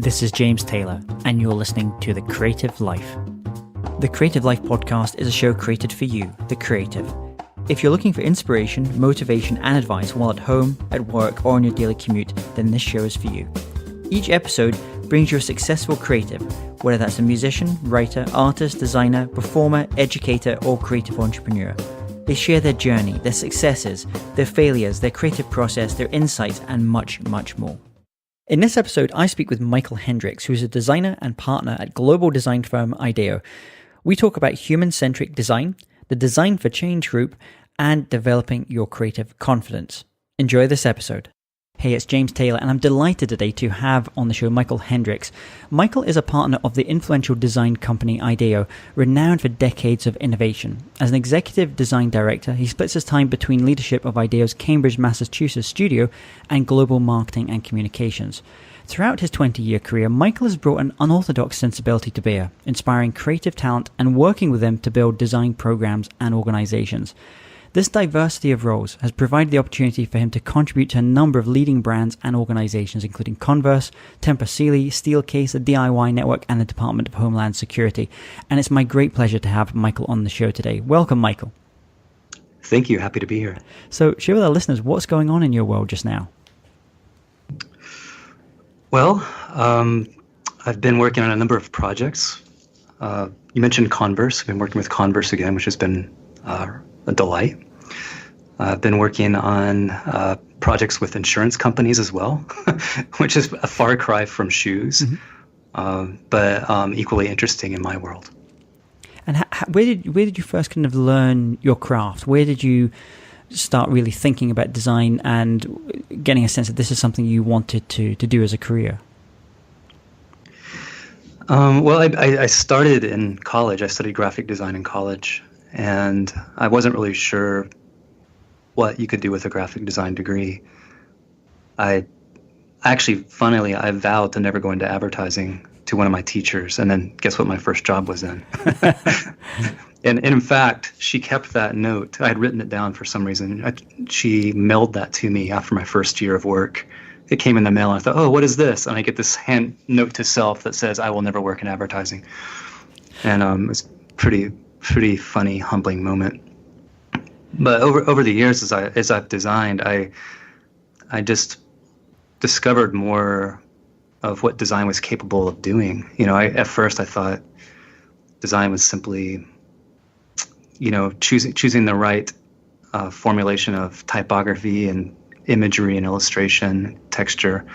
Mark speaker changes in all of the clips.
Speaker 1: This is James Taylor, and you're listening to The Creative Life. The Creative Life podcast is a show created for you, the creative. If you're looking for inspiration, motivation, and advice while at home, at work, or on your daily commute, then this show is for you. Each episode brings you a successful creative, whether that's a musician, writer, artist, designer, performer, educator, or creative entrepreneur. They share their journey, their successes, their failures, their creative process, their insights, and much, much more. In this episode, I speak with Michael Hendrix, who is a designer and partner at global design firm IDEO. We talk about human-centric design, the Design for Change group, and developing your creative confidence. Enjoy this episode. Hey, it's James Taylor, and I'm delighted today to have on the show Michael Hendrix. Michael is a partner of the influential design company IDEO, renowned for decades of innovation. As an executive design director, he splits his time between leadership of IDEO's Cambridge, Massachusetts studio and global marketing and communications. Throughout his 20-year career, Michael has brought an unorthodox sensibility to bear, inspiring creative talent and working with them to build design programs and organizations. This diversity of roles has provided the opportunity for him to contribute to a number of leading brands and organizations, including Converse, Tempur Sealy, Steelcase, the DIY Network, and the Department of Homeland Security. And it's my great pleasure to have Michael on the show today. Welcome, Michael.
Speaker 2: Thank you. Happy to be here.
Speaker 1: So share with our listeners, what's going on in your world just now?
Speaker 2: Well, I've been working on a number of projects. You mentioned Converse. I've been working with Converse again, which has been a delight. I've been working on projects with insurance companies as well, which is a far cry from shoes, but equally interesting in my world.
Speaker 1: And where did you first kind of learn your craft? Where did you start really thinking about design and getting a sense that this is something you wanted to do as a career?
Speaker 2: Well, I started in college. I studied graphic design in college, and I wasn't really sure what you could do with a graphic design degree. I vowed to never go into advertising to one of my teachers, and then guess what my first job was in? And in fact, she kept that note. I had written it down for some reason. She mailed that to me after my first year of work. It came in the mail, and I thought, oh, what is this? And I get this hand note to self that says, I will never work in advertising. And it's pretty funny, humbling moment. But over the years, as I've designed, I just discovered more of what design was capable of doing. At first I thought design was simply, choosing the right formulation of typography and imagery and illustration, texture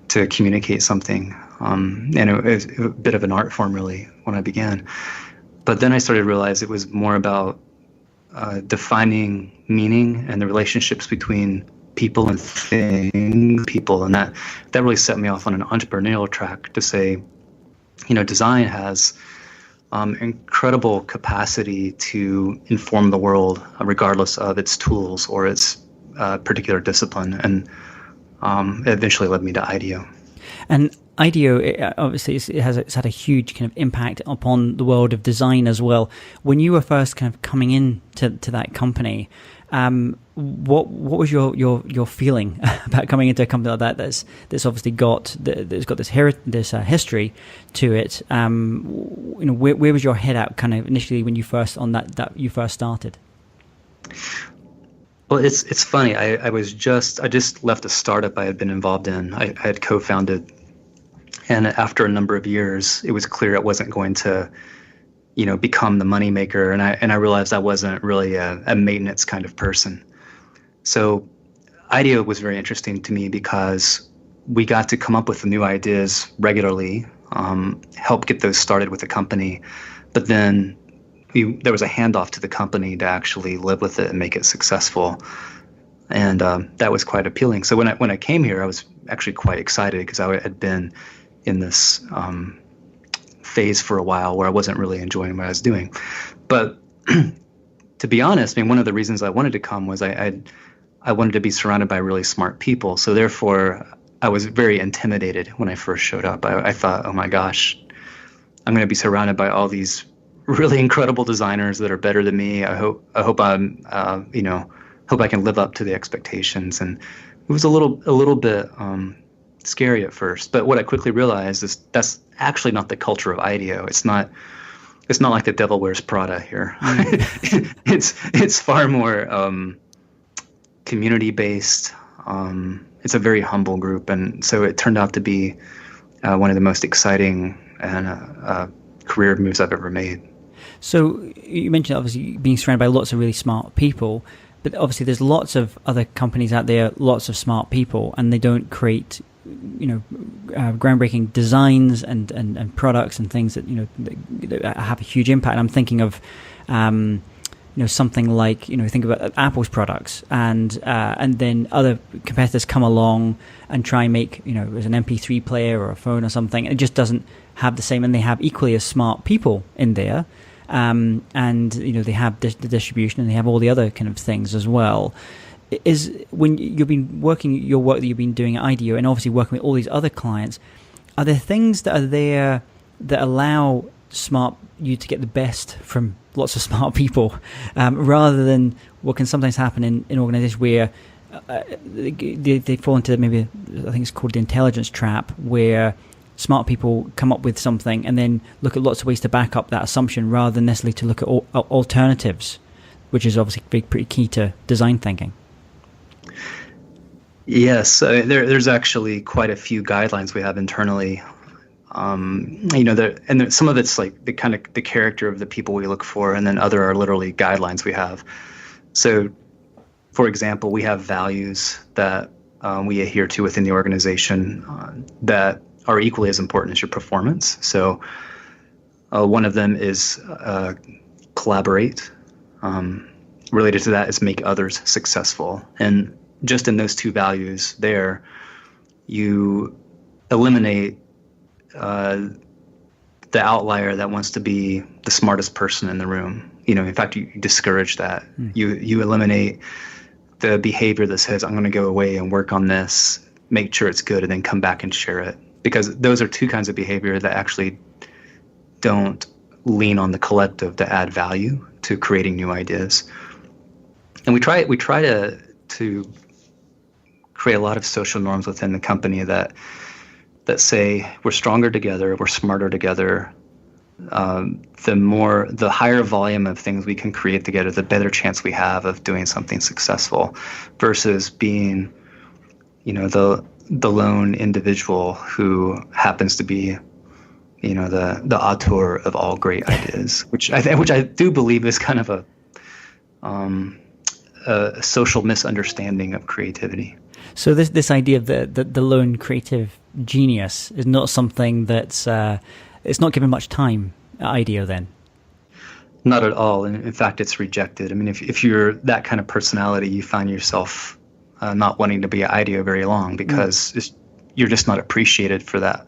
Speaker 2: to communicate something. And it was a bit of an art form, really, when I began. But then I started to realize it was more about defining meaning and the relationships between people and things, and that really set me off on an entrepreneurial track to say, design has incredible capacity to inform the world regardless of its tools or its particular discipline. And it eventually led me to IDEO.
Speaker 1: And IDEO, obviously, it's had a huge kind of impact upon the world of design as well. When you were first kind of coming in to that company, what was your feeling about coming into a company like that that's obviously got this history to it? Where was your head at kind of initially when you first you first started?
Speaker 2: Well, it's funny. I just left a startup I had been involved in. I had co-founded, and after a number of years, it was clear it wasn't going to, become the moneymaker. And I realized I wasn't really a maintenance kind of person. So IDEO was very interesting to me because we got to come up with new ideas regularly, help get those started with the company, but then there was a handoff to the company to actually live with it and make it successful. And that was quite appealing. So when I came here, I was actually quite excited because I had been in this phase for a while where I wasn't really enjoying what I was doing. But to be honest, one of the reasons I wanted to come was I wanted to be surrounded by really smart people. So therefore, I was very intimidated when I first showed up. I thought, oh my gosh, I'm going to be surrounded by all these really incredible designers that are better than me. I hope I can live up to the expectations. And it was a little bit scary at first. But what I quickly realized is that's actually not the culture of IDEO. It's not like the devil wears Prada here. It's far more community based. It's a very humble group, and so it turned out to be one of the most exciting and career moves I've ever made.
Speaker 1: So you mentioned obviously being surrounded by lots of really smart people, but obviously there's lots of other companies out there, lots of smart people, and they don't create, groundbreaking designs and products and things that, that have a huge impact. I'm thinking of, something like, think about Apple's products, and then other competitors come along and try and make, as an MP3 player or a phone or something. It just doesn't have the same, and they have equally as smart people in there. And they have the distribution, and they have all the other kind of things as well. Is when you've been working your work that you've been doing at IDEO, and obviously working with all these other clients, are there things that are there that allow you to get the best from lots of smart people, rather than what can sometimes happen in organizations where they fall into maybe, I think it's called the intelligence trap, where smart people come up with something and then look at lots of ways to back up that assumption rather than necessarily to look at alternatives, which is obviously pretty key to design thinking. Yes,
Speaker 2: there's actually quite a few guidelines we have internally. And some of it's like the kind of the character of the people we look for, and then other are literally guidelines we have. So, for example, we have values that we adhere to within the organization that are equally as important as your performance. So one of them is collaborate. Related to that is make others successful. And just in those two values there, you eliminate the outlier that wants to be the smartest person in the room. In fact, you discourage that. You eliminate the behavior that says, I'm going to go away and work on this, make sure it's good, and then come back and share it. Because those are two kinds of behavior that actually don't lean on the collective to add value to creating new ideas. And we try to create a lot of social norms within the company that say we're stronger together, we're smarter together. The higher volume of things we can create together, the better chance we have of doing something successful, versus being, the lone individual who happens to be, the auteur of all great ideas, which I do believe is kind of a social misunderstanding of creativity.
Speaker 1: So this idea of the lone creative genius is not something that's it's not given much time at IDEO then?
Speaker 2: Not at all. In fact, it's rejected. I mean, if you're that kind of personality, you find yourself not wanting to be at IDEO very long because you're just not appreciated for that.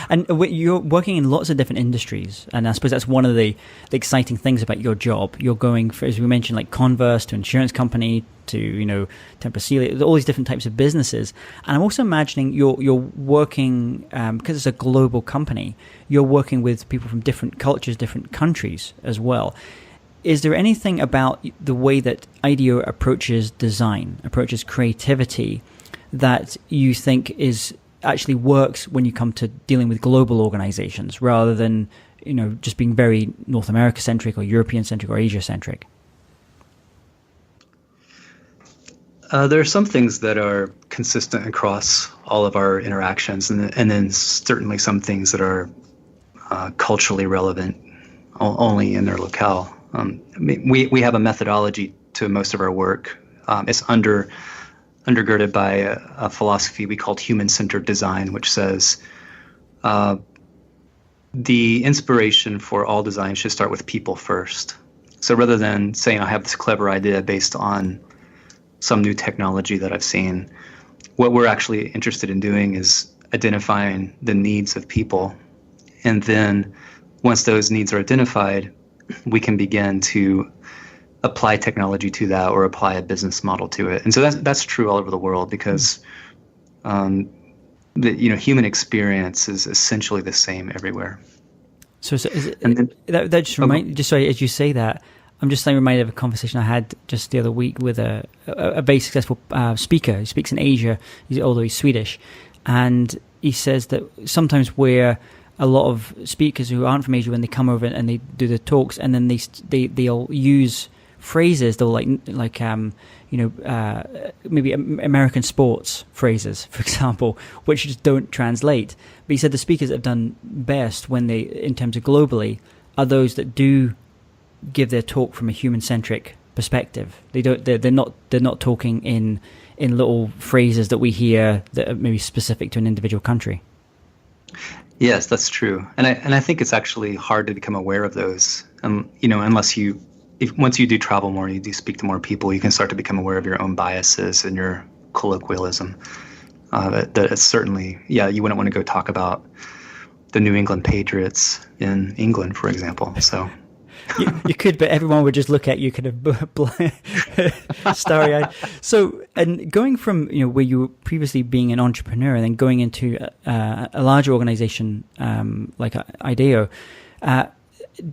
Speaker 1: And you're working in lots of different industries, and I suppose that's one of the exciting things about your job. You're going for, as we mentioned, like Converse to insurance company to Tempur Sealy, all these different types of businesses. And I'm also imagining you're working because it's a global company. You're working with people from different cultures, different countries as well. Is there anything about the way that IDEO approaches design, approaches creativity, that you think actually works when you come to dealing with global organizations rather than just being very North America centric or European centric or Asia centric?
Speaker 2: There are some things that are consistent across all of our interactions, and then certainly some things that are culturally relevant only in their locale. We have a methodology to most of our work. It's undergirded by a philosophy we call human-centered design, which says the inspiration for all design should start with people first. So rather than saying I have this clever idea based on some new technology that I've seen, what we're actually interested in doing is identifying the needs of people. And then once those needs are identified, we can begin to apply technology to that or apply a business model to it. And so that's true all over the world because human experience is essentially the same everywhere.
Speaker 1: So is it, and then, that just remind just sorry, as you say that, I'm just reminded of a conversation I had just the other week with a very successful speaker who speaks in Asia, although he's Swedish. And he says that sometimes where a lot of speakers who aren't from Asia, when they come over and they do the talks, and then they'll use phrases, they'll maybe American sports phrases, for example, which just don't translate. But he said the speakers that have done best when they, in terms of globally, are those that do give their talk from a human-centric perspective. They're not talking in little phrases that we hear that are maybe specific to an individual country.
Speaker 2: Yes, that's true, and I think it's actually hard to become aware of those. Unless once you do travel more, you do speak to more people, you can start to become aware of your own biases and your colloquialism. That it's certainly, you wouldn't want to go talk about the New England Patriots in England, for example. So
Speaker 1: you could, but everyone would just look at you kind of starry-eyed. So, and going from where you were previously being an entrepreneur and then going into a larger organization like IDEO,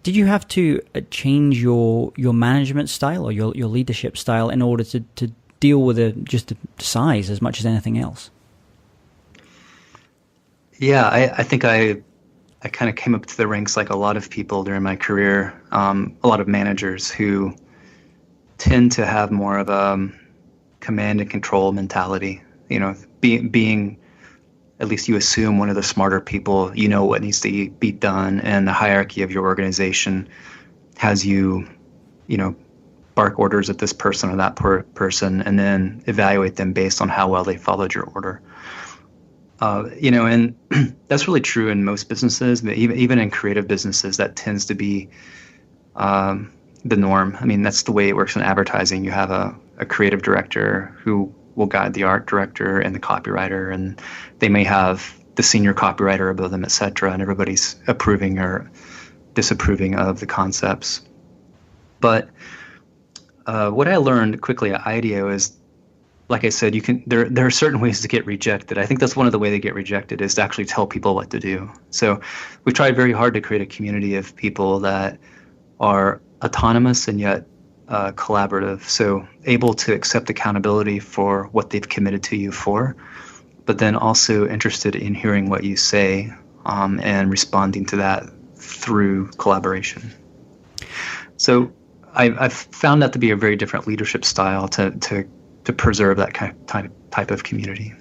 Speaker 1: did you have to change your management style or your leadership style in order to deal with just the size as much as anything else?
Speaker 2: Yeah, I think I kind of came up to the ranks like a lot of people during my career, a lot of managers who tend to have more of a command and control mentality. Being at least you assume one of the smarter people, what needs to be done, and the hierarchy of your organization has you, bark orders at this person or that person, and then evaluate them based on how well they followed your order. And that's really true in most businesses, but even in creative businesses, that tends to be the norm. I mean, that's the way it works in advertising. You have a creative director who will guide the art director and the copywriter, and they may have the senior copywriter above them, et cetera, and everybody's approving or disapproving of the concepts. But what I learned quickly at IDEO is, like I said, there are certain ways to get rejected. I think that's one of the ways they get rejected is to actually tell people what to do. So we tried very hard to create a community of people that are autonomous and yet collaborative, so able to accept accountability for what they've committed to you for, but then also interested in hearing what you say and responding to that through collaboration. So I've found that to be a very different leadership style to preserve that type of community.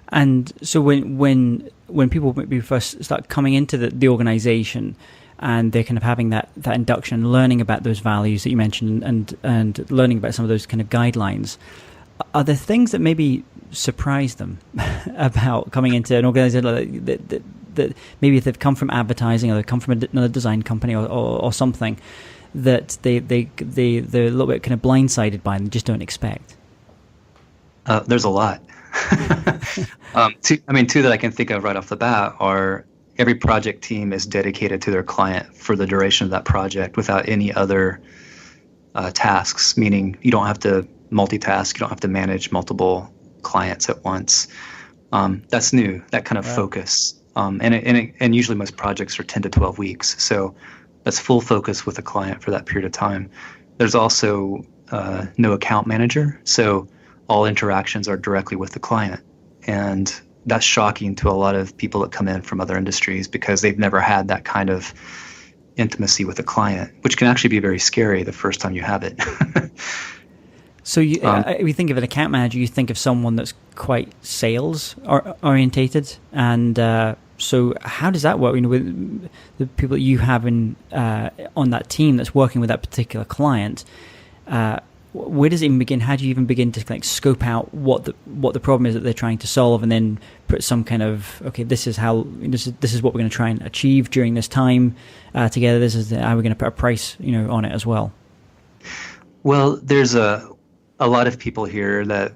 Speaker 1: And so when people maybe first start coming into the organization, and they're kind of having that induction, learning about those values that you mentioned, and learning about some of those kind of guidelines, are there things that maybe surprise them about coming into an organization that maybe if they've come from advertising or they've come from another design company or something, that they're a little bit kind of blindsided by and just don't expect?
Speaker 2: There's a lot. Two that I can think of right off the bat are every project team is dedicated to their client for the duration of that project without any other tasks, meaning you don't have to multitask, you don't have to manage multiple clients at once. That's new, that kind of focus. And usually most projects are 10 to 12 weeks. So that's full focus with the client for that period of time. There's also no account manager. So all interactions are directly with the client. And that's shocking to a lot of people that come in from other industries because they've never had that kind of intimacy with a client, which can actually be very scary the first time you have it.
Speaker 1: So if you think of an account manager, you think of someone that's quite sales orientated. And so how does that work? With the people that you have on that team that's working with that particular client, where does it even begin? How do you even begin to scope out what the problem is that they're trying to solve, and then put some kind of, okay, this is what we're going to try and achieve during this time together. This is how we're going to put a price on it as well.
Speaker 2: Well, there's a lot of people here that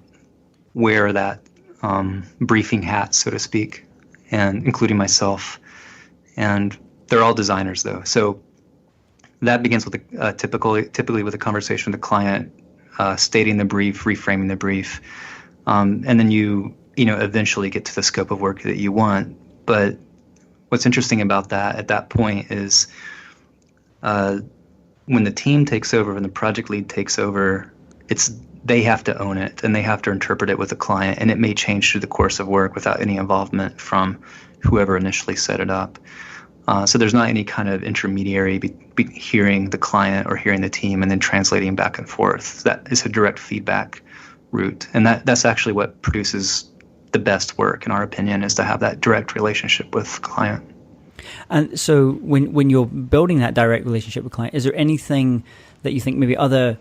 Speaker 2: wear that briefing hat, so to speak, and including myself, and they're all designers though. So that begins with typically with a conversation with the client, stating the brief, reframing the brief, and then you eventually get to the scope of work that you want. But what's interesting about that at that point is when the team takes over, when the project lead takes over, they have to own it and they have to interpret it with the client, and it may change through the course of work without any involvement from whoever initially set it up. So there's not any kind of intermediary hearing the client or hearing the team and then translating back and forth. That is a direct feedback route, and that's actually what produces the best work, in our opinion, is to have that direct relationship with the client.
Speaker 1: And so when you're building that direct relationship with client, is there anything that you think maybe other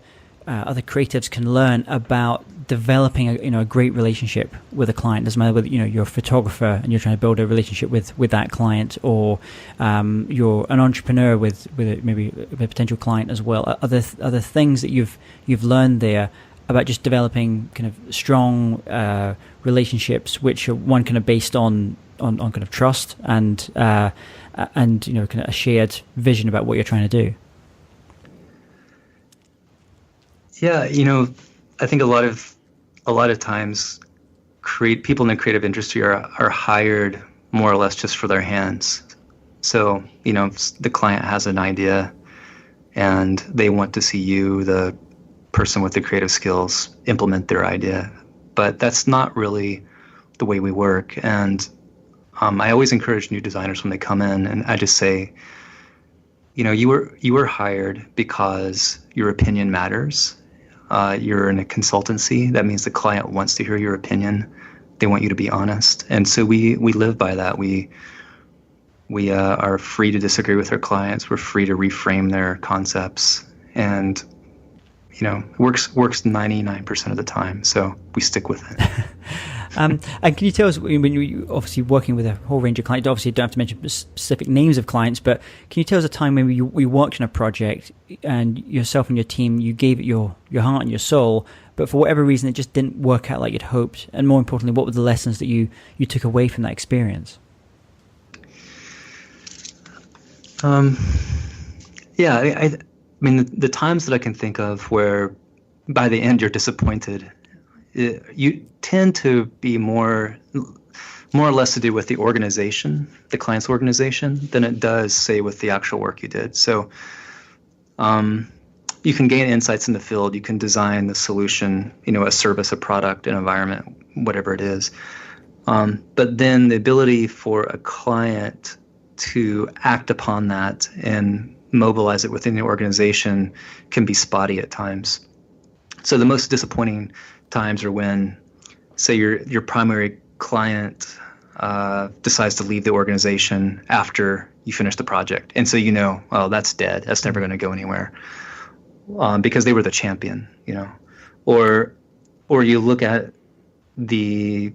Speaker 1: creatives can learn about developing a great relationship with a client? Doesn't matter whether you're a photographer and you're trying to build a relationship with that client, or you're an entrepreneur with maybe a potential client as well. Are there things that you've learned there about just developing kind of strong relationships, which are one kind of based on kind of trust and kind of a shared vision about what you're trying to do?
Speaker 2: Yeah, I think a lot of times people in the creative industry are hired more or less just for their hands. So, the client has an idea and they want to see you, the person with the creative skills, implement their idea. But that's not really the way we work. And I always encourage new designers when they come in, and I just say, you were hired because your opinion matters. You're in a consultancy. That means the client wants to hear your opinion. They want you to be honest. And so we live by that. We are free to disagree with our clients. We're free to reframe their concepts. And, it works 99% of the time. So we stick with it.
Speaker 1: And can you tell us, when you're obviously working with a whole range of clients, obviously you don't have to mention specific names of clients, but can you tell us a time when you worked on a project and yourself and your team, you gave it your heart and your soul, but for whatever reason it just didn't work out like you'd hoped? And more importantly, what were the lessons that you took away from that experience? I mean, the times that I can think of where by the end you're disappointed, you tend to be more or less to do with the organization, the client's organization, than it does, say, with the actual work you did. So you can gain insights in the field. You can design the solution, a service, a product, an environment, whatever it is. But then the ability for a client to act upon that and mobilize it within the organization can be spotty at times. So the most disappointing times are when, say, your primary client decides to leave the organization after you finish the project, and so oh, that's dead. That's never going to go anywhere, because they were the champion, or you look at the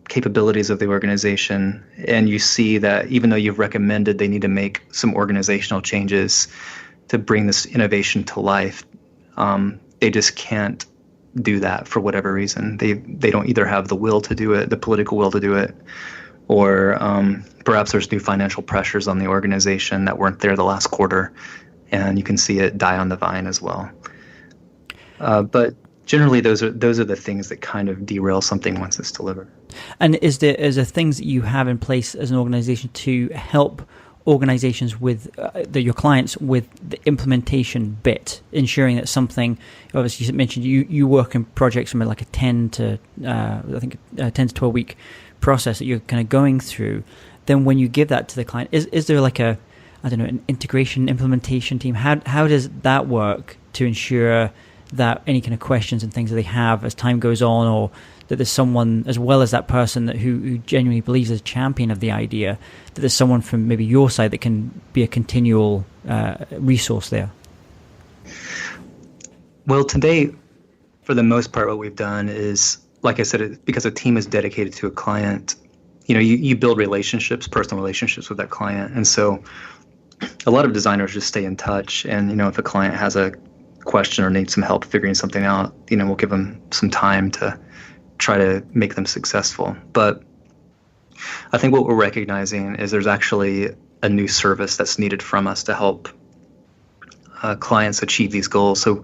Speaker 1: capabilities of the organization and you see that even though you've recommended they need to make some organizational changes to bring this innovation to life, they just can't do that for whatever reason. They don't either have the will to do it, the political will to do it, or perhaps there's new financial pressures on the organization that weren't there the last quarter, and you can see it die on the vine as well. But generally, those are the things that kind of derail something once it's delivered. And is there things that you have in place as an organization to help organizations with your clients with the implementation bit, ensuring that something, obviously you mentioned you work in projects from like a 10 to 12 week process that you're kind of going through. Then when you give that to the client, is there like an integration implementation team? How does that work to ensure that any kind of questions and things that they have as time goes on, or that there's someone as well as that person who genuinely believes is a champion of the idea, that there's someone from maybe your side that can be a continual resource there?
Speaker 2: Well, today, for the most part, what we've done is, like I said, because a team is dedicated to a client, you build relationships, personal relationships with that client. And so a lot of designers just stay in touch. And, if a client has a question or needs some help figuring something out, we'll give them some time to try to make them successful. But I think what we're recognizing is there's actually a new service that's needed from us to help clients achieve these goals. So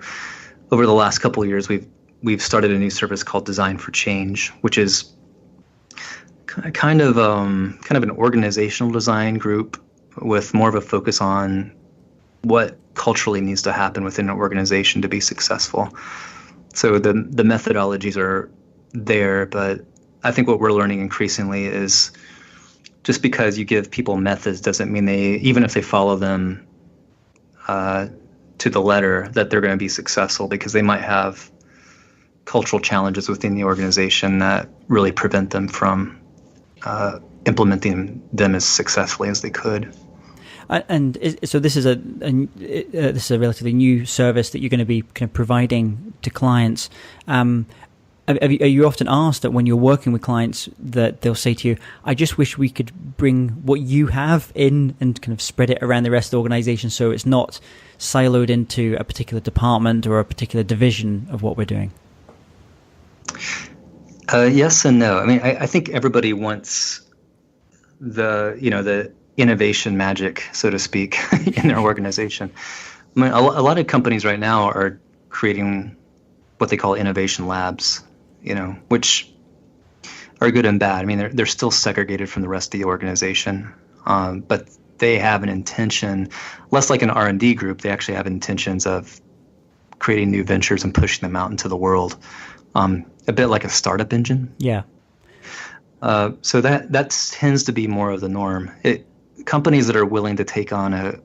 Speaker 2: over the last couple of years, we've started a new service called Design for Change, which is kind of an organizational design group with more of a focus on what culturally needs to happen within an organization to be successful. So the methodologies are there, but I think what we're learning increasingly is just because you give people methods doesn't mean even if they follow them to the letter, that they're going to be successful, because they might have cultural challenges within the organization that really prevent them from implementing them as successfully as they could.
Speaker 1: So this is a relatively new service that you're going to be kind of providing to clients. Are you often asked that when you're working with clients that they'll say to you, I just wish we could bring what you have in and kind of spread it around the rest of the organization so it's not siloed into a particular department or a particular division of what we're doing?
Speaker 2: Yes and no. I mean, I think everybody wants the innovation magic, so to speak, in their organization. I mean, a lot of companies right now are creating what they call innovation labs, which are good and bad. I mean, they're still segregated from the rest of the organization, but they have an intention, less like an R&D group. They actually have intentions of creating new ventures and pushing them out into the world, a bit like a startup engine.
Speaker 1: Yeah.
Speaker 2: So that tends to be more of the norm. Companies that are willing to take on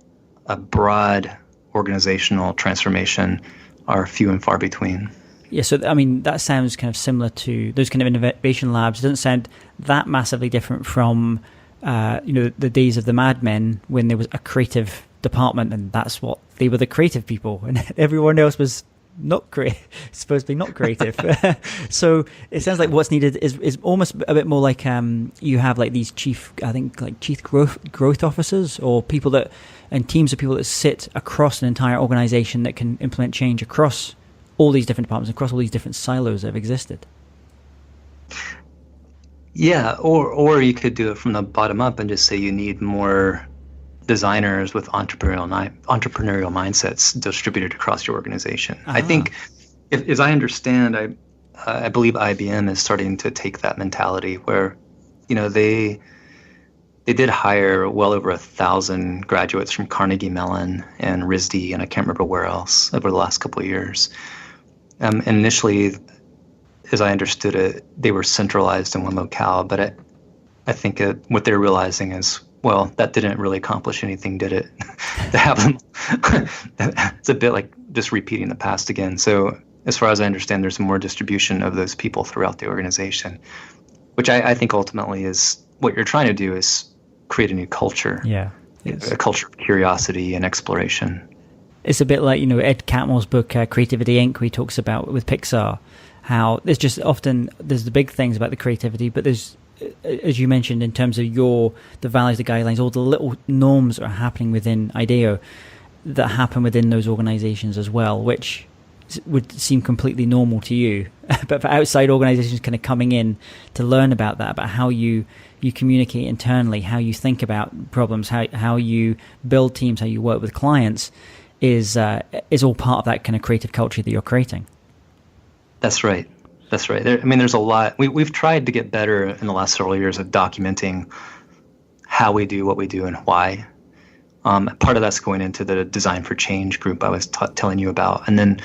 Speaker 2: a broad organizational transformation are few and far between.
Speaker 1: Yeah, so I mean, that sounds kind of similar to those kind of innovation labs. It doesn't sound that massively different from, the days of the Mad Men when there was a creative department, and that's what they were, the creative people, and everyone else was supposedly not creative. So it sounds like what's needed is almost a bit more like you have like these chief growth officers, or people and teams of people that sit across an entire organization that can implement change across all these different departments, across all these different silos that have existed.
Speaker 2: Yeah, or you could do it from the bottom up and just say you need more designers with entrepreneurial mindsets distributed across your organization. I think, as I understand, I believe IBM is starting to take that mentality where, they did hire well over 1,000 graduates from Carnegie Mellon and RISD, and I can't remember where else, over the last couple of years. And initially, as I understood it, they were centralized in one locale, but I think what they're realizing is, well, that didn't really accomplish anything, did it? To have them, it's a bit like just repeating the past again. So as far as I understand, there's more distribution of those people throughout the organization, which I think ultimately is what you're trying to do, is create a new culture.
Speaker 1: Yeah.
Speaker 2: A culture of curiosity and exploration.
Speaker 1: It's a bit like, Ed Catmull's book, Creativity Inc., where he talks about with Pixar, how there's just often, there's the big things about the creativity, but there's, as you mentioned, in terms of the values, the guidelines, all the little norms that are happening within IDEO that happen within those organizations as well, which would seem completely normal to you. But for outside organizations kind of coming in to learn about that, about how you communicate internally, how you think about problems, how you build teams, how you work with clients, is all part of that kind of creative culture that you're creating. That's right.
Speaker 2: There's a lot. We've tried to get better in the last several years at documenting how we do what we do and why. Part of that's going into the Design for Change group I was telling you about. And then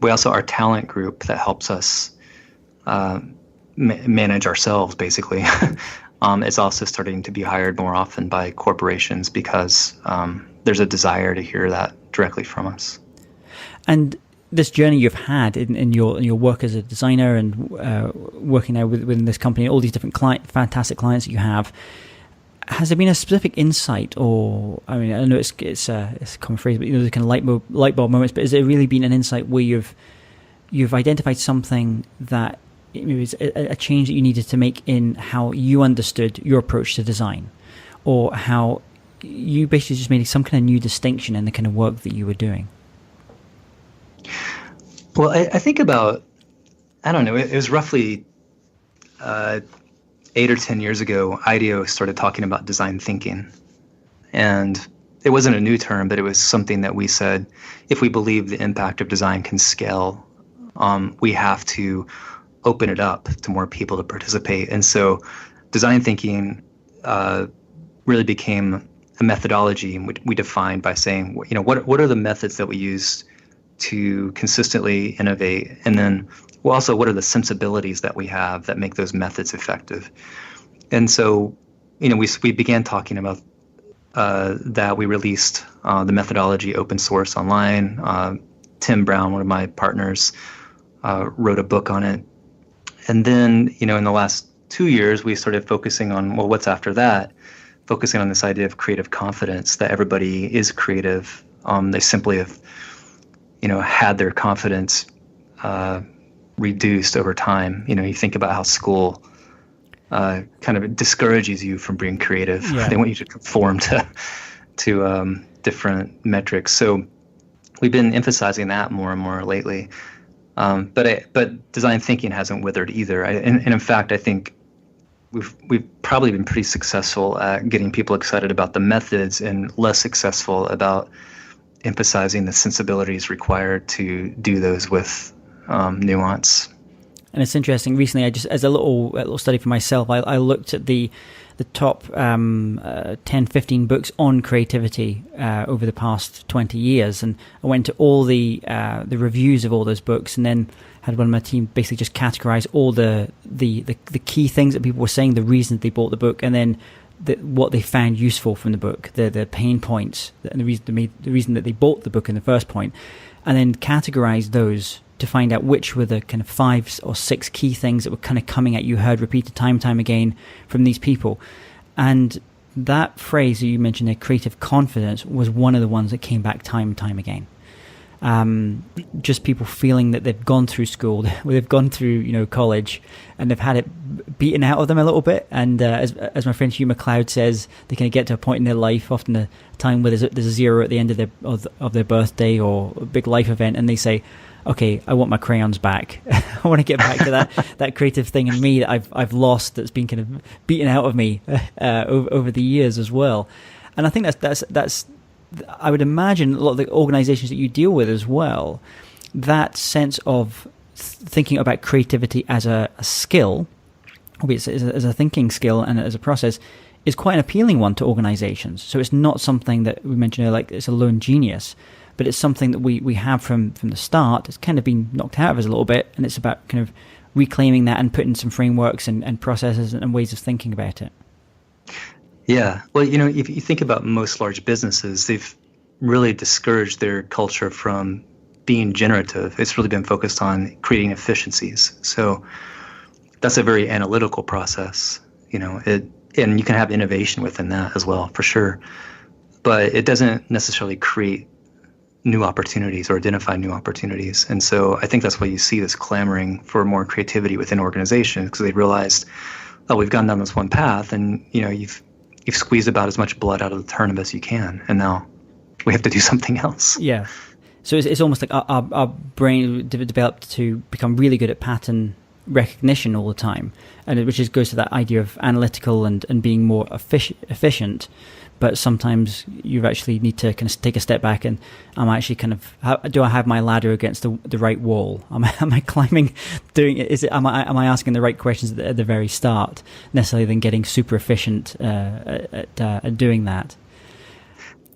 Speaker 2: we also, our talent group that helps us manage ourselves, basically, is also starting to be hired more often by corporations because there's a desire to hear that directly from us.
Speaker 1: And this journey you've had in your work as a designer and working now within this company, all these different fantastic clients that you have, has there been a specific insight, or I know it's a common phrase, but the kind of light bulb moments, but has there really been an insight where you've identified something that maybe it's a change that you needed to make in how you understood your approach to design, or how you basically just made some kind of new distinction in the kind of work that you were doing?
Speaker 2: Well, I think about, I don't know, it was roughly 8 or 10 years ago, IDEO started talking about design thinking. And it wasn't a new term, but it was something that we said, if we believe the impact of design can scale, we have to open it up to more people to participate. And so design thinking really became a methodology, and we defined by saying, what are the methods that we use to consistently innovate, and then also what are the sensibilities that we have that make those methods effective. And so, we began talking about that. We released the methodology open source online. Tim Brown, one of my partners, wrote a book on it. And then, in the last 2 years, we started focusing on, well, what's after that? Focusing on this idea of creative confidence, that everybody is creative. They simply have, had their confidence reduced over time. You think about how school kind of discourages you from being creative. Yeah. They want you to conform to different metrics. So we've been emphasizing that more and more lately. But design thinking hasn't withered either. And in fact, I think we've probably been pretty successful at getting people excited about the methods and less successful about emphasizing the sensibilities required to do those with nuance.
Speaker 1: And it's interesting. Recently, I just, as a little study for myself, I looked at the top 10, 15 books on creativity over the past 20 years, and I went to all the reviews of all those books, and then had one of my team basically just categorize all the key things that people were saying, the reasons they bought the book, and then what they found useful from the book, the pain points, and the reason that they bought the book in the first point, and then categorize those to find out which were the kind of 5 or 6 key things that were kind of coming at you, heard repeated time and time again from these people. And that phrase that you mentioned there, creative confidence, was one of the ones that came back time and time again. Just people feeling that they've gone through school, they've gone through college, and they've had it beaten out of them a little bit. And as my friend Hugh McLeod says, they kind of get to a point in their life, often a time where there's a 0 at the end of their birthday or a big life event, and they say, okay, I want my crayons back. I want to get back to that creative thing in me that I've lost, that's been kind of beaten out of me over the years as well. And I think that's I would imagine a lot of the organizations that you deal with as well, that sense of thinking about creativity as a skill, albeit as a thinking skill and as a process, is quite an appealing one to organizations. So it's not something that we mentioned like it's a lone genius, but it's something that we have from the start. It's kind of been knocked out of us a little bit, and it's about kind of reclaiming that and putting some frameworks and processes and ways of thinking about it.
Speaker 2: Yeah. Well, if you think about most large businesses, they've really discouraged their culture from being generative. It's really been focused on creating efficiencies. So that's a very analytical process, and you can have innovation within that as well, for sure. But it doesn't necessarily create new opportunities or identify new opportunities. And so I think that's why you see this clamoring for more creativity within organizations, because they realized, oh, we've gone down this one path, and you've squeezed about as much blood out of the turnip as you can, and now we have to do something else.
Speaker 1: Yeah. So it's almost like our brain developed to become really good at pattern recognition all the time, and which goes to that idea of analytical and being more efficient. But sometimes you actually need to kind of take a step back, and I'm actually kind of, do I have my ladder against the right wall? Am I climbing, doing it? Am I asking the right questions at the very start, necessarily than getting super efficient at doing that?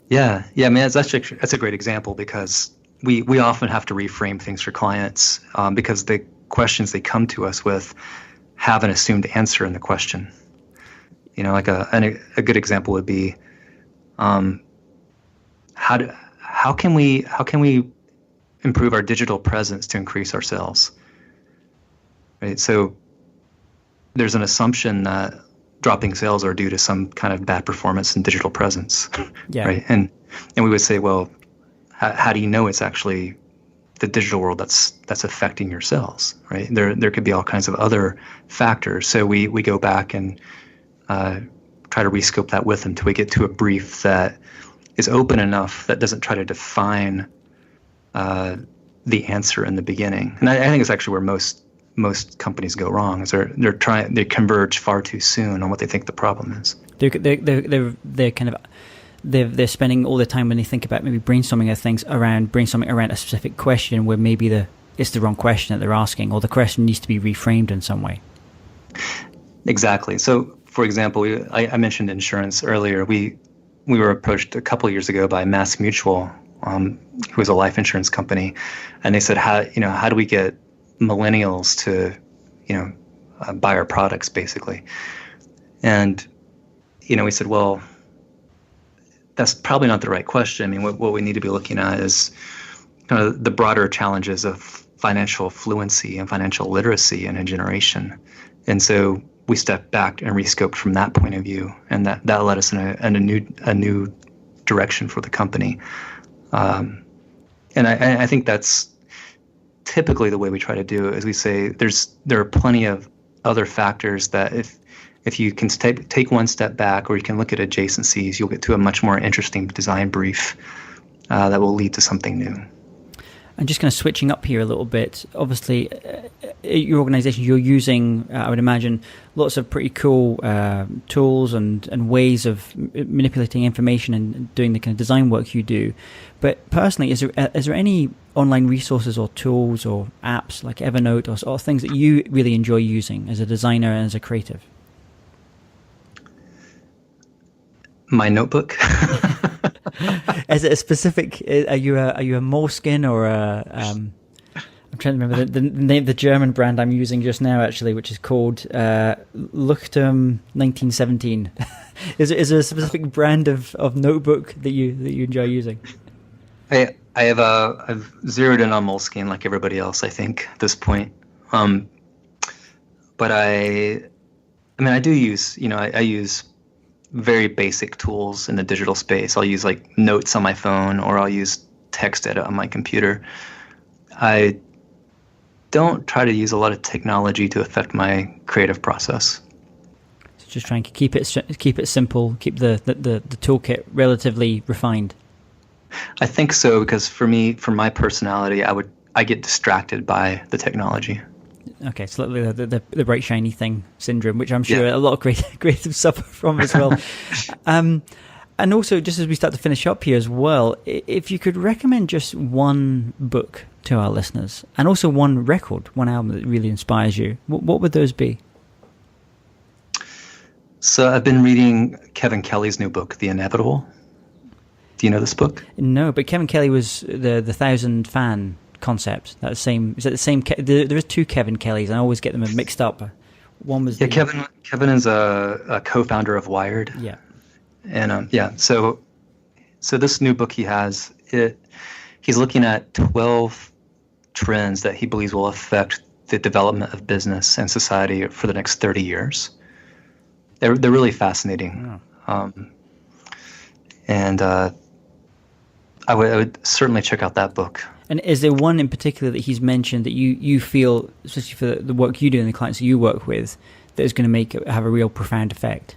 Speaker 2: Yeah. I mean, that's a great example, because we often have to reframe things for clients because the questions they come to us with have an assumed answer in the question. Like a good example would be, how can we improve our digital presence to increase our sales? Right. So there's an assumption that dropping sales are due to some kind of bad performance in digital presence. Yeah. Right. And we would say, well, how do you know it's actually the digital world that's affecting your sales? Right. There could be all kinds of other factors. So we go back and try to rescope that with them till we get to a brief that is open enough that doesn't try to define the answer in the beginning. And I think it's actually where most companies go wrong, is they converge far too soon on what they think the problem is. They're
Speaker 1: spending all their time when they think about maybe brainstorming around a specific question where maybe it's the wrong question that they're asking, or the question needs to be reframed in some way.
Speaker 2: Exactly. So, for example, I mentioned insurance earlier. we were approached a couple of years ago by Mass Mutual, who is a life insurance company, and they said, how do we get millennials to, buy our products, basically? And, we said, well, that's probably not the right question. I mean, what we need to be looking at is kind of the broader challenges of financial fluency and financial literacy in a generation. And so we stepped back and rescoped from that point of view, and that led us in a new direction for the company. And I think that's typically the way we try to do it. Is we say there are plenty of other factors that if you can take one step back, or you can look at adjacencies, you'll get to a much more interesting design brief that will lead to something new.
Speaker 1: And just kind of switching up here a little bit, obviously, your organization, you're using, I would imagine, lots of pretty cool tools and ways of manipulating information and doing the kind of design work you do. But personally, is there any online resources or tools or apps like Evernote or things that you really enjoy using as a designer and as a creative?
Speaker 2: My notebook.
Speaker 1: Is it a specific? Are you a Moleskine or a? I'm trying to remember the name, the German brand I'm using just now, actually, which is called Luchtum 1917. Is there a specific brand of notebook that you enjoy using? I've
Speaker 2: zeroed in on Moleskine like everybody else, I think, at this point. But I do use, I use very basic tools in the digital space. I'll use like notes on my phone, or I'll use text edit on my computer. I don't try to use a lot of technology to affect my creative process.
Speaker 1: So just trying to keep it simple, keep the toolkit relatively refined.
Speaker 2: I think so, because for my personality, I get distracted by the technology.
Speaker 1: Okay, so the bright shiny thing syndrome, which I'm sure a lot of creatives suffer from as well. And also, just as we start to finish up here as well, if you could recommend just one book to our listeners, and also one record, one album that really inspires you, what would those be?
Speaker 2: So I've been reading Kevin Kelly's new book, The Inevitable. Do you know this book?
Speaker 1: No, but Kevin Kelly was the 1,000 fan concept. Is that the same? There is two Kevin Kellys. I always get them mixed up. One was
Speaker 2: Kevin is a co-founder of Wired.
Speaker 1: Yeah,
Speaker 2: and so this new book he has, he's looking at 12 trends that he believes will affect the development of business and society for the next 30 years. They're really fascinating, and I would certainly check out that book.
Speaker 1: And is there one in particular that he's mentioned that you feel, especially for the work you do and the clients that you work with, that is going to have a real profound effect?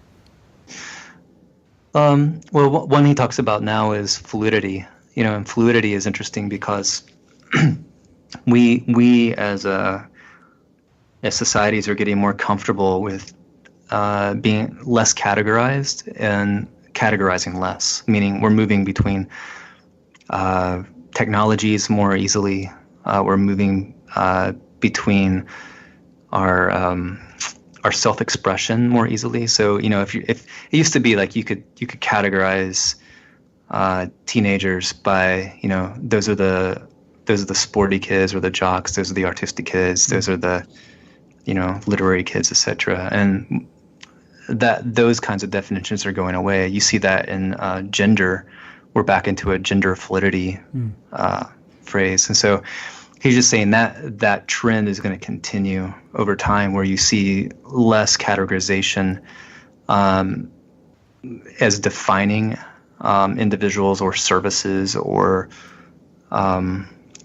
Speaker 2: Well, one he talks about now is fluidity. And fluidity is interesting because we as societies are getting more comfortable with being less categorized and categorizing less, meaning we're moving between technologies more easily. We're moving between our self-expression more easily. So if it used to be like you could categorize teenagers by those are the sporty kids or the jocks, those are the artistic kids, those are the literary kids, etc. And those kinds of definitions are going away. You see that in gender. We're back into a gender fluidity phrase. And so he's just saying that trend is going to continue over time, where you see less categorization as defining individuals or services or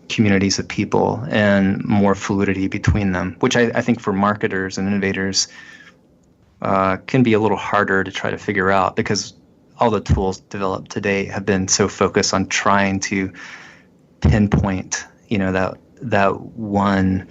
Speaker 2: communities of people, and more fluidity between them, which I think for marketers and innovators can be a little harder to try to figure out, because all the tools developed to date have been so focused on trying to pinpoint, that one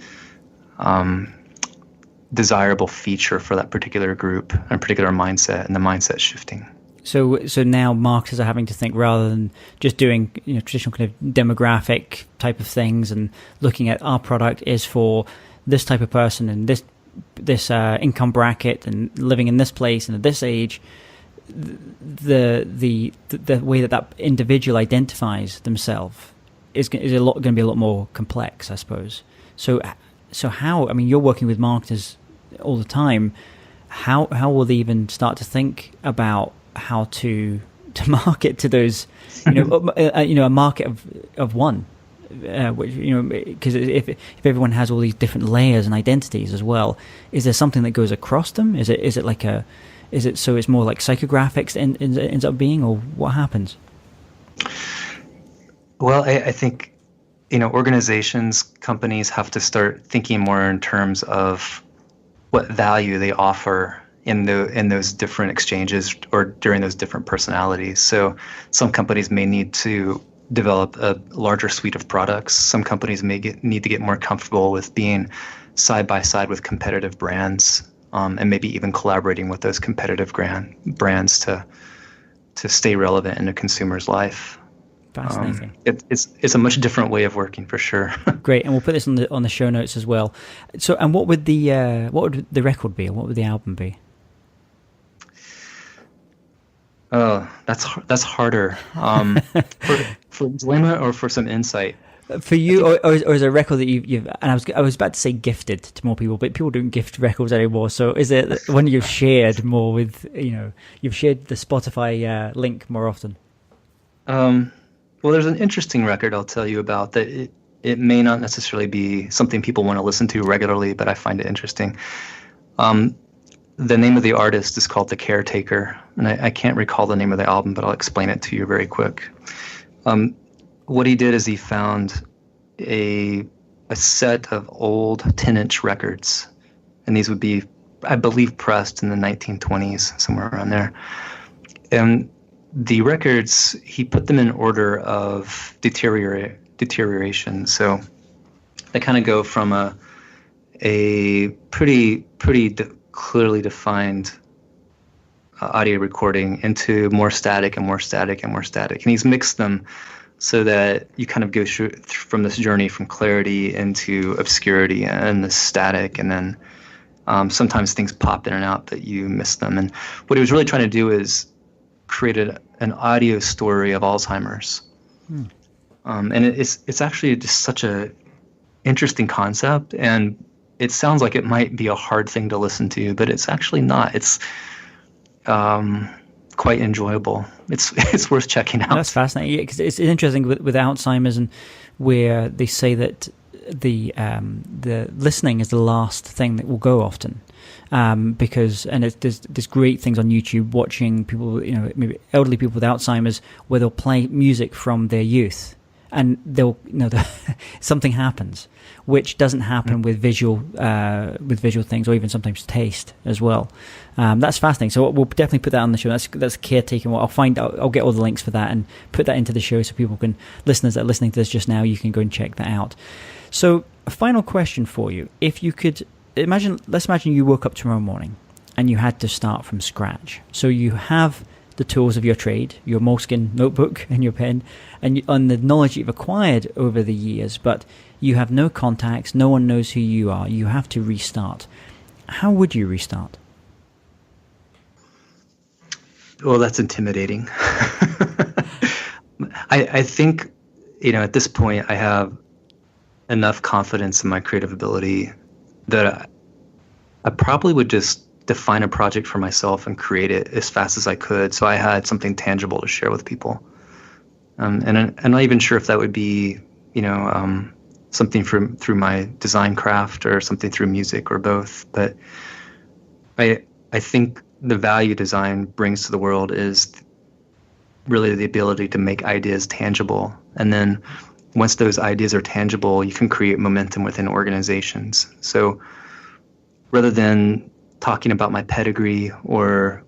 Speaker 2: desirable feature for that particular group and particular mindset, and the mindset shifting.
Speaker 1: So now marketers are having to think, rather than just doing traditional kind of demographic type of things and looking at our product is for this type of person and this income bracket and living in this place and at this age. the way that individual identifies themselves is going to be a lot more complex, I suppose. So how? I mean, you're working with marketers all the time. How will they even start to think about how to market to those, a market of one, which, because if everyone has all these different layers and identities as well, is there something that goes across them? Is it so it's more like psychographics ends up being, or what happens?
Speaker 2: Well, I think, organizations, companies have to start thinking more in terms of what value they offer in those different exchanges or during those different personalities. So some companies may need to develop a larger suite of products. Some companies may need to get more comfortable with being side by side with competitive brands, and maybe even collaborating with those competitive brands to stay relevant in a consumer's life.
Speaker 1: Fascinating.
Speaker 2: It's a much different way of working, for sure.
Speaker 1: Great, and we'll put this on the show notes as well. So, and what would the record be, or what would the album be?
Speaker 2: Oh, that's harder. For enjoyment or for some insight?
Speaker 1: For you, or is it a record that you've? And I was about to say gifted to more people, but people don't gift records anymore. So, is it one you've shared more with? You've shared the Spotify link more often.
Speaker 2: Well, there's an interesting record I'll tell you about that. It may not necessarily be something people want to listen to regularly, but I find it interesting. The name of the artist is called The Caretaker, and I can't recall the name of the album, but I'll explain it to you very quick. What he did is he found a set of old 10-inch records, and these would be, I believe, pressed in the 1920s, somewhere around there. And the records, he put them in order of deterioration. So they kind of go from a pretty clearly defined audio recording into more static and more static and more static. And he's mixed them so that you kind of go through from this journey from clarity into obscurity and the static, and then sometimes things pop in and out that you miss them. And what he was really trying to do is created an audio story of Alzheimer's. And it's actually just such a interesting concept, and it sounds like it might be a hard thing to listen to, but it's actually not. It's quite enjoyable. It's worth checking out. That's
Speaker 1: fascinating, because it's interesting with Alzheimer's, and where they say that the listening is the last thing that will go often. Because there's great things on YouTube, watching people, maybe elderly people with Alzheimer's, where they'll play music from their youth, and they'll, something happens, which doesn't happen with visual things, or even sometimes taste as well. That's fascinating. So we'll definitely put that on the show. That's Caretaker. I'll get all the links for that and put that into the show, so people can, listeners that are listening to this just now, you can go and check that out. So a final question for you: if you could. Let's imagine you woke up tomorrow morning and you had to start from scratch. So you have the tools of your trade, your Moleskine notebook and your pen, and the knowledge you've acquired over the years, but you have no contacts, no one knows who you are. You have to restart. How would you restart?
Speaker 2: Well, that's intimidating. I think, at this point, I have enough confidence in my creative ability that I probably would just define a project for myself and create it as fast as I could, so I had something tangible to share with people. And I'm not even sure if that would be, something through my design craft, or something through music, or both. But I think the value design brings to the world is really the ability to make ideas tangible. And then once those ideas are tangible, you can create momentum within organizations. So rather than talking about my pedigree or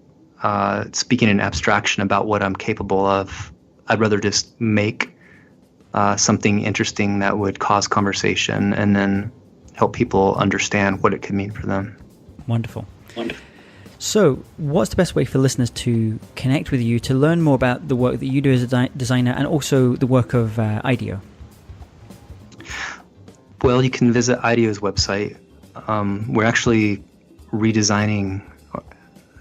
Speaker 2: speaking in abstraction about what I'm capable of, I'd rather just make something interesting that would cause conversation, and then help people understand what it could mean for them.
Speaker 1: Wonderful. So what's the best way for listeners to connect with you, to learn more about the work that you do as a designer, and also the work of IDEO?
Speaker 2: Well, you can visit IDEO's website. We're actually redesigning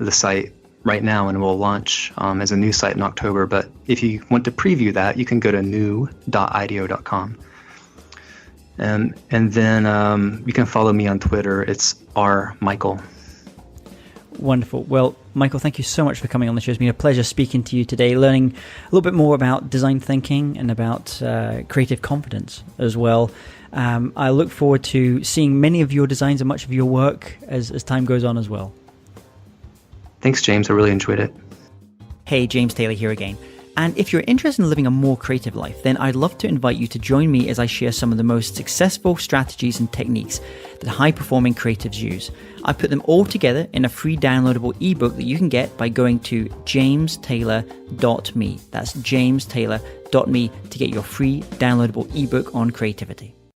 Speaker 2: the site right now, and will launch as a new site in October. But if you want to preview that, you can go to new.ideo.com. And then you can follow me on Twitter. It's rmichael.
Speaker 1: Wonderful. Well, Michael, thank you so much for coming on the show. It's been a pleasure speaking to you today, learning a little bit more about design thinking and about creative confidence as well. I look forward to seeing many of your designs and much of your work as time goes on as well.
Speaker 2: Thanks, James. I really enjoyed it.
Speaker 1: Hey, James Taylor here again. And if you're interested in living a more creative life, then I'd love to invite you to join me as I share some of the most successful strategies and techniques that high-performing creatives use. I put them all together in a free downloadable ebook that you can get by going to jamestaylor.me. That's jamestaylor.me to get your free downloadable ebook on creativity.